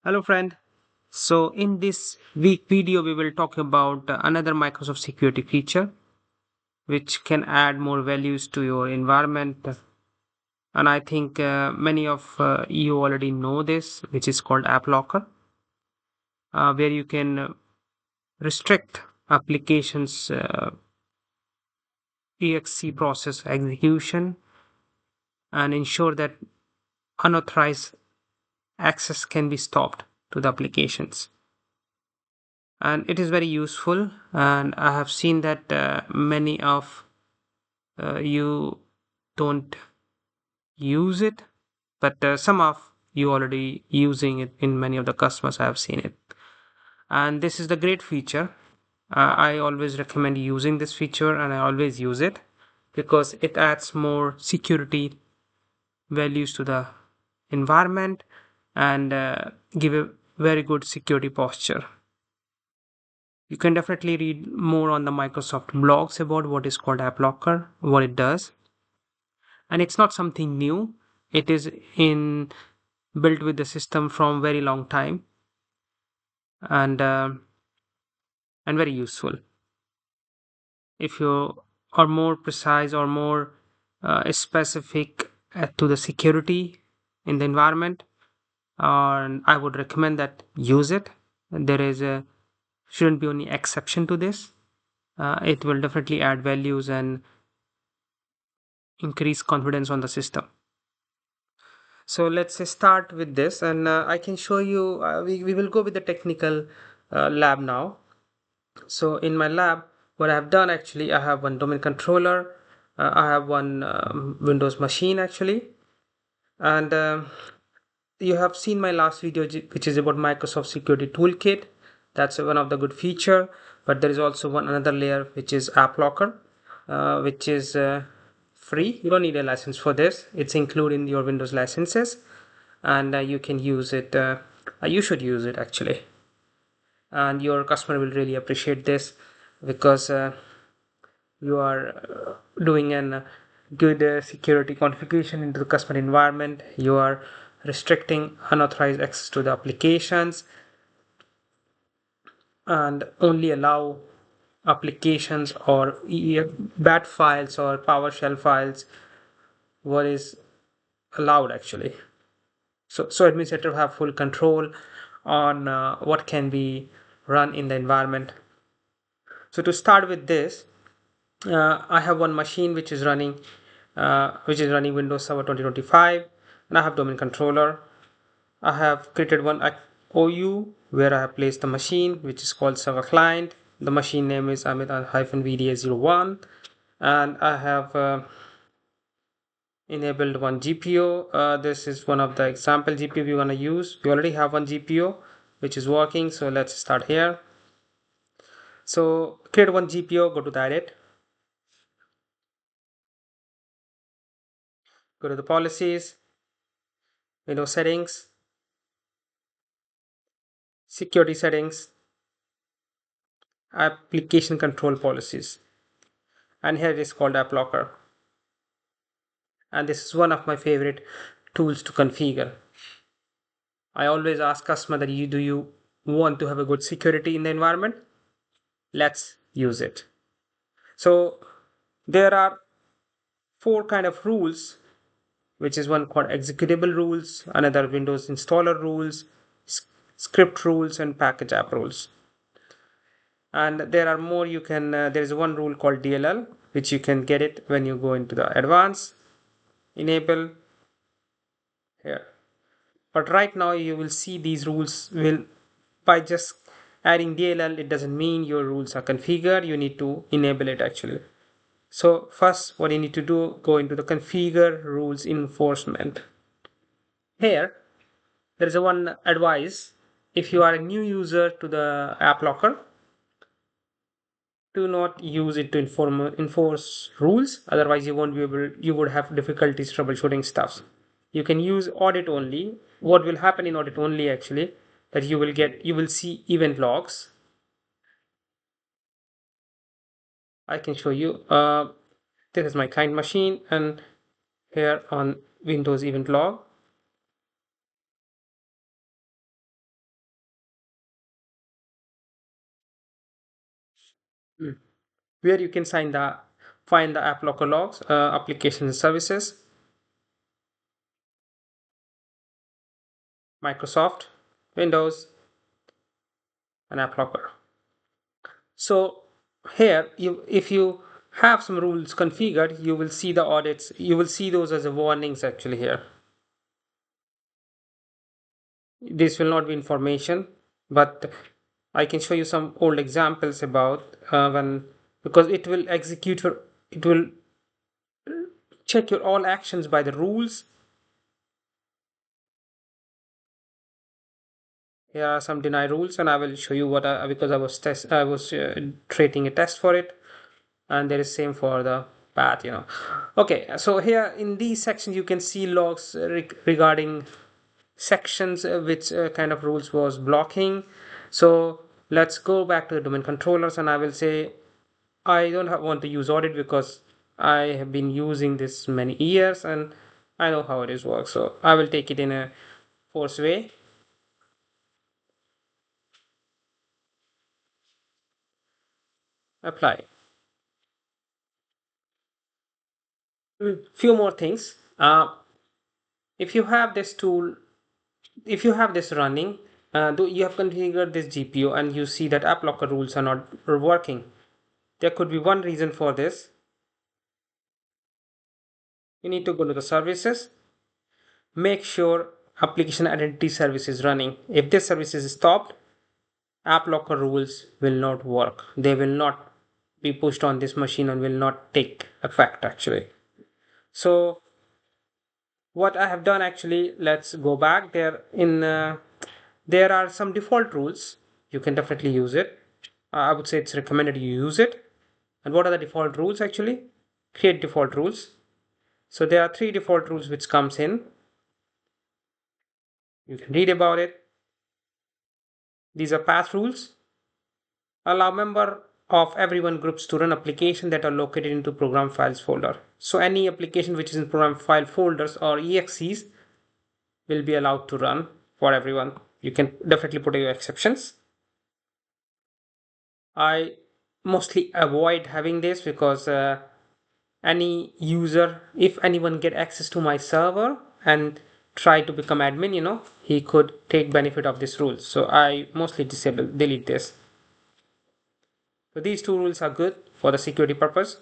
Hello friend. So in this week video we will talk about another Microsoft security feature which can add more values to your environment, and I think many of you already know this, which is called AppLocker, where you can restrict applications exe process execution and ensure that unauthorized access can be stopped to the applications. And it is very useful, and I have seen that many of you don't use it, but some of you already using it. In many of the customers I have seen it, and this is the great feature. I always recommend using this feature, and I always use it because it adds more security values to the environment and give a very good security posture. You can definitely read more on the Microsoft blogs about what is called AppLocker, what it does. And it's not something new. It is in built with the system from very long time, and very useful. If you are more precise or more specific to the security in the environment, and I would recommend that use it. There is a shouldn't be any exception to this. It will definitely add values and increase confidence on the system. So let's start with this, and I can show you. We will go with the technical lab now. So in my lab, what I have done actually, I have one domain controller, I have one Windows machine actually, and you have seen my last video, which is about Microsoft Security Toolkit. That's one of the good feature, but there is also one another layer which is AppLocker, which is free. You don't need a license for this. It's included in your Windows licenses, and you can use it. You should use it actually, and your customer will really appreciate this because you are doing an good security configuration into the customer environment. You are restricting unauthorized access to the applications and only allow applications or bat files or PowerShell files what is allowed actually. So administrators have full control on what can be run in the environment. So to start with this, I have one machine which is running Windows Server 2025, and I have domain controller. I have created one OU where I have placed the machine, which is called server client. The machine name is Amit-VDA01, and I have enabled one GPO. This is one of the example GPU we're gonna use. We already have one GPU which is working, so let's start here. So create one GPO, go to the edit, go to the policies, Windows settings, security settings, application control policies, and here it is called AppLocker. And this is one of my favorite tools to configure. I always ask customer that do you want to have a good security in the environment? Let's use it. So there are four kind of rules, which is one called executable rules, another Windows installer rules, script rules, and package app rules. And there are more. You can there is one rule called DLL, which you can get it when you go into the advanced enable here. But right now you will see these rules will, by just adding DLL, it doesn't mean your rules are configured. You need to enable it actually. So first what you need to do, go into the configure rules enforcement. Here there is a one advice. If you are a new user to the AppLocker, do not use it to enforce rules, otherwise you would have difficulties troubleshooting stuff. You can use audit only. What will happen in audit only actually, that you will see event logs. I can show you. This is my client machine, and here on Windows event log Mm. Where you can find the AppLocker logs, applications and services, Microsoft, Windows, and AppLocker. So here, if you have some rules configured, you will see the audits. You will see those as a warnings actually here. This will not be information, but I can show you some old examples about when, because it will execute your, it will check your all actions by the rules. Here are some deny rules, and I will show you what because I was creating a test for it, and there is same for the path. Okay, so here in these sections you can see logs regarding sections which kind of rules was blocking. So let's go back to the domain controllers, and I will say I don't want to use audit because I have been using this many years and I know how it is works. So I will take it in a force way. Apply. Few more things. If you have this tool, if you have this running, though you have configured this GPU and you see that app locker rules are not working, there could be one reason for this. You need to go to the services, make sure application identity service is running. If this service is stopped, app locker rules will not work. They will not be pushed on this machine and will not take effect actually. So what I have done actually, let's go back there. There are some default rules. You can definitely use it. I would say it's recommended you use it. And what are the default rules actually? Create default rules. So there are three default rules which comes in. You can read about it. These are path rules. Allow member of everyone groups to run application that are located into program files folder. So any application which is in program file folders or exes will be allowed to run for everyone. You can definitely put your exceptions. I mostly avoid having this because any user, if anyone get access to my server and try to become admin, he could take benefit of this rule. So I mostly delete this. So these two rules are good for the security purpose.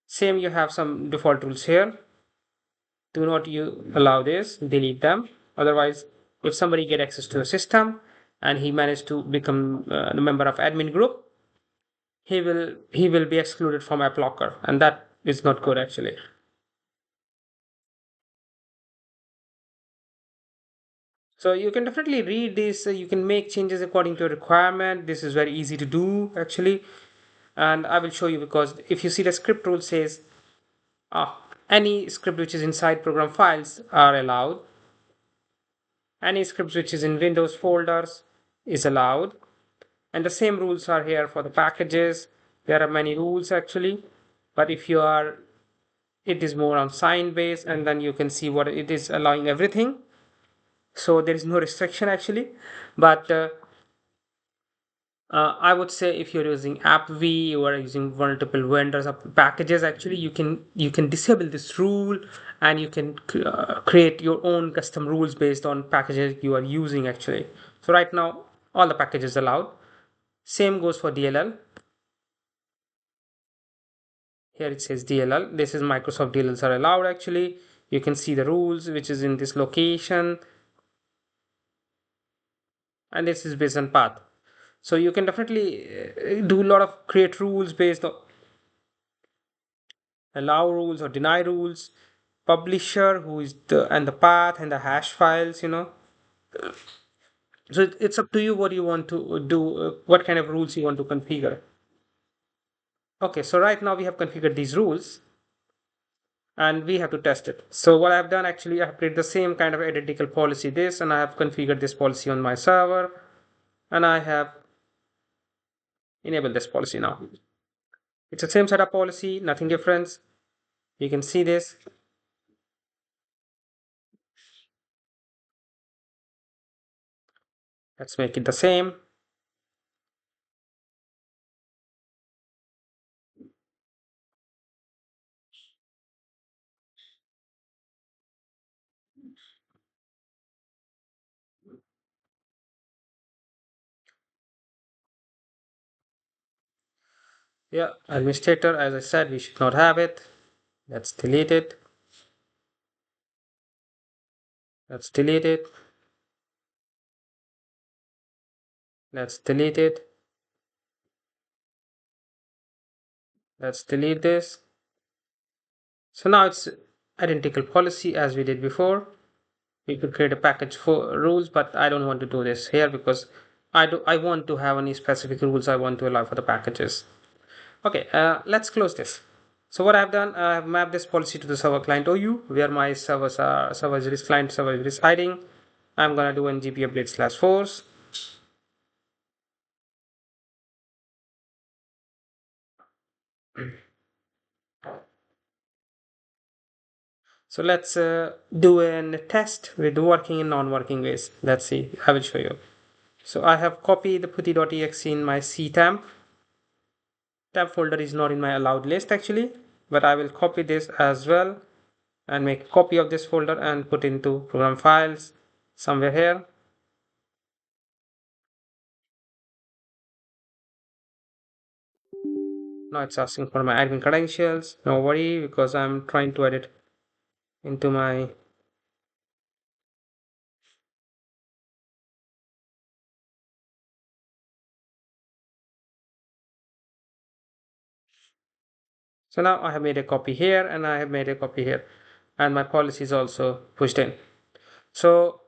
Same, you have some default rules here. Do not you allow this, delete them. Otherwise, if somebody get access to a system and he managed to become a member of admin group, he will be excluded from AppLocker, and that is not good actually. So you can definitely read this. You can make changes according to your requirement. This is very easy to do actually, and I will show you because if you see the script rule says any script which is inside program files are allowed. Any script which is in Windows folders is allowed. And the same rules are here for the packages. There are many rules actually, but if you are, it is more on sign based, and then you can see what it is allowing everything. So there is no restriction actually, but I would say if you're using AppV, you are using multiple vendors of packages. Actually, you can disable this rule, and you can create your own custom rules based on packages you are using. Actually, so right now all the packages allowed. Same goes for DLL. Here it says DLL. This is Microsoft DLLs are allowed. Actually, you can see the rules which is in this location, and this is based on path. So you can definitely do a lot of create rules based on allow rules or deny rules, publisher who is the and the path and the hash files. So it's up to you what you want to do, what kind of rules you want to configure. Okay, so right now we have configured these rules and we have to test it. So what I've done actually, I have created the same kind of identical policy this, and I have configured this policy on my server, and I have enabled this policy now. It's the same setup policy, nothing different. You can see this. Let's make it the same. Yeah, administrator, as I said, we should not have it. Let's delete it. Let's delete it. Let's delete it. Let's delete this. So now it's identical policy as we did before. We could create a package for rules, but I don't want to do this here because I want to have any specific rules I want to allow for the packages. Okay, let's close this. So what I've done, I have mapped this policy to the server client OU, where my server is client server is residing. I'm gonna do ngp update slash force. So let's do a test with working and non-working ways. Let's see. I will show you. So I have copied the putty.exe in my ctemp. Temp folder is not in my allowed list actually, but I will copy this as well and make a copy of this folder and put into program files somewhere here. Now it's asking for my admin credentials. No worry because I'm trying to edit into my. So now I have made a copy here and I have made a copy here and my policy is also pushed in. So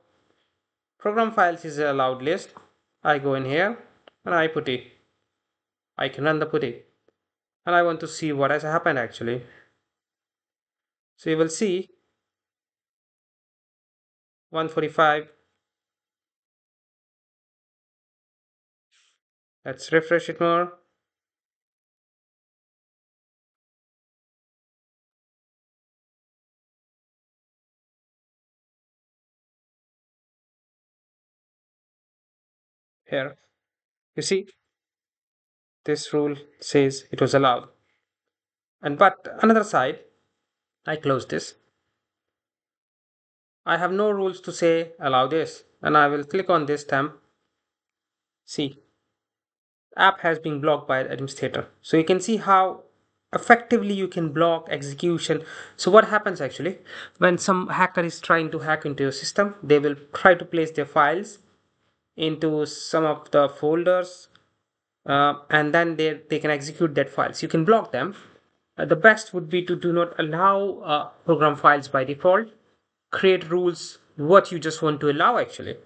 program files is a allowed list. I go in here and I put it. I can run the putty and I want to see what has happened actually. So you will see 145. Let's refresh it more. Here you see this rule says it was allowed. And but another side, I close this. I have no rules to say allow this and I will click on this temp. See, app has been blocked by the administrator. So you can see how effectively you can block execution. So what happens actually when some hacker is trying to hack into your system, they will try to place their files into some of the folders and then they can execute that files. You can block them. The best would be to do not allow program files by default. Create rules what you just want to allow actually,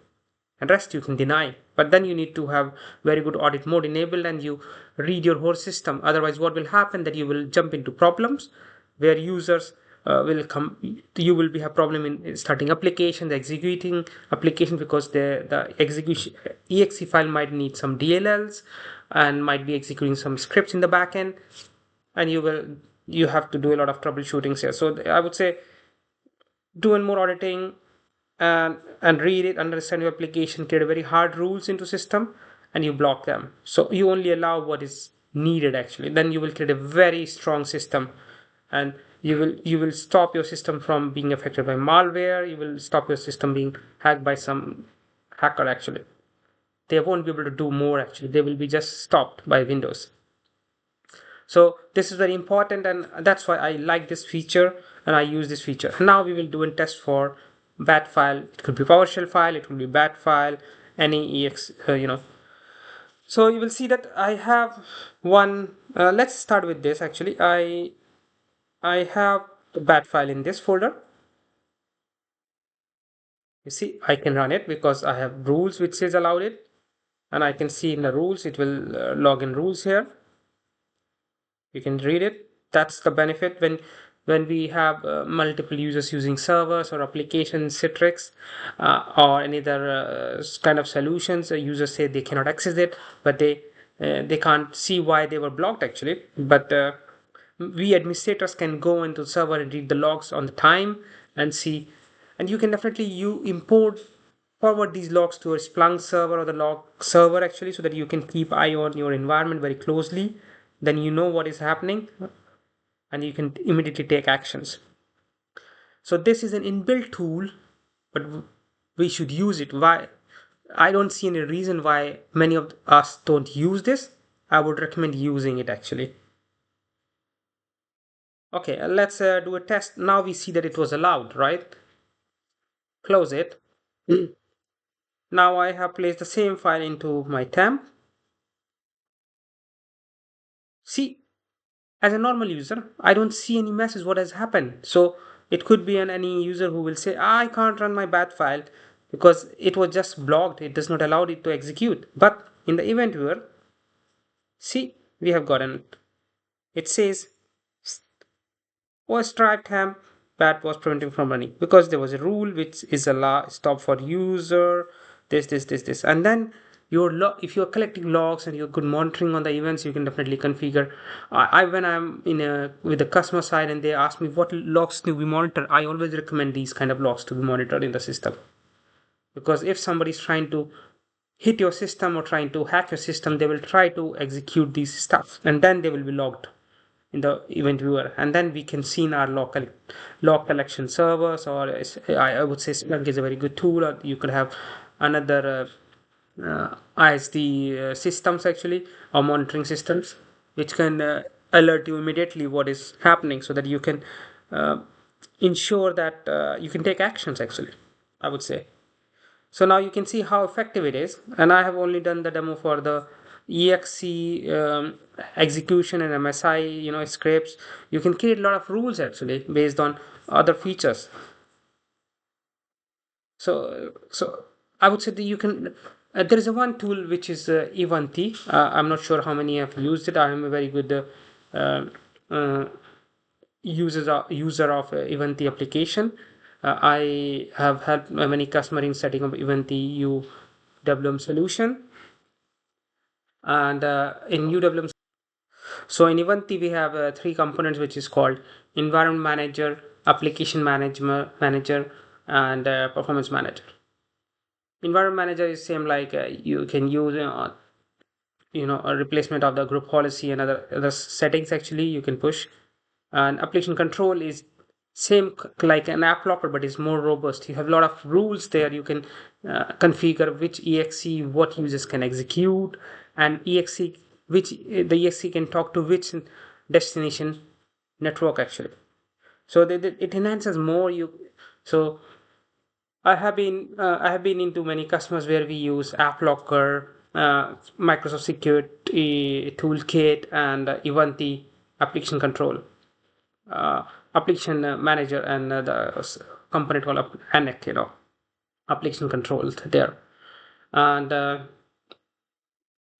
and rest you can deny. But then you need to have very good audit mode enabled and you read your whole system. Otherwise what will happen that you will jump into problems where users will come, you will be have problem in starting applications, executing application because the execution exe file might need some dlls and might be executing some scripts in the backend, and you have to do a lot of troubleshooting here. So I would say do more auditing and read it, understand your application, create a very hard rules into system, and you block them. So you only allow what is needed actually. Then you will create a very strong system, and you will stop your system from being affected by malware. You will stop your system being hacked by some hacker actually. They won't be able to do more actually. They will be just stopped by Windows. So this is very important and that's why I like this feature and I use this feature. Now we will do a test for bat file. It could be PowerShell file, it could be bat file, any ex So you will see that I have one. Let's start with this actually. I have the bat file in this folder. You see I can run it because I have rules which says allowed it, and I can see in the rules it will log in rules here. You can read it. That's the benefit when we have multiple users using servers or applications, Citrix, or any other kind of solutions. Users say they cannot access it, but they can't see why they were blocked actually. But we administrators can go into the server and read the logs on the time and see, and you can definitely you import forward these logs to a Splunk server or the log server actually, so that you can keep eye on your environment very closely. Then you know what is happening and you can immediately take actions. So this is an inbuilt tool, but we should use it. Why? I don't see any reason why many of us don't use this. I would recommend using it actually. Okay, let's do a test. Now we see that it was allowed, right? Close it. Now I have placed the same file into my temp. See, as a normal user, I don't see any message what has happened. So it could be any user who will say, I can't run my bat file because it was just blocked. It does not allow it to execute. But in the event viewer, see, we have gotten it. It says was striped ham that was preventing from running because there was a rule which is a stop for user this and then if you're collecting logs and you're good monitoring on the events you can definitely configure. When I'm in a with the customer side and they ask me what logs do we monitor, I always recommend these kind of logs to be monitored in the system, because if somebody's trying to hit your system or trying to hack your system, they will try to execute these stuff and then they will be logged in the event viewer, and then we can see in our log collection servers, or I would say Splunk is a very good tool, or you could have another ISD systems actually, or monitoring systems which can alert you immediately what is happening so that you can uh, ensure that you can take actions actually, I would say. So now you can see how effective it is, and I have only done the demo for the exe execution and MSI, scripts. You can create a lot of rules actually based on other features. So I would say that you can. There is a one tool which is Ivanti. I'm not sure how many have used it. I am a very good uh, user of Ivanti application. I have helped many customers in setting up Ivanti UWM solution, and in UWM. So in Ivanti we have three components which is called environment manager, application manager, and performance manager. Environment manager is same like you can use a replacement of the group policy and other settings actually you can push. And application control is same like an AppLocker, but it's more robust. You have a lot of rules there. You can configure which exe what users can execute, and exe which the exe can talk to which destination network actually. So it enhances more you. So I have been into many customers where we use AppLocker, Microsoft Security Toolkit, and Ivanti application control, application manager, and the component called ANEC, application control there, and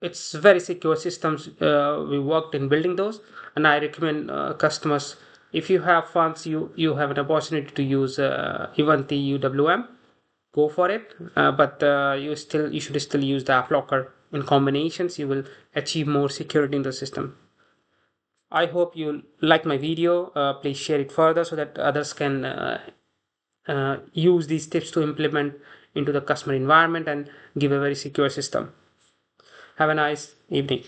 it's very secure systems. We worked in building those, and I recommend customers, if you have funds, you have an opportunity to use Ivanti UWM, go for it. But you should still use the app locker in combinations. You will achieve more security in the system. I hope you like my video. Please share it further so that others can use these tips to implement into the customer environment and give a very secure system. Have a nice evening.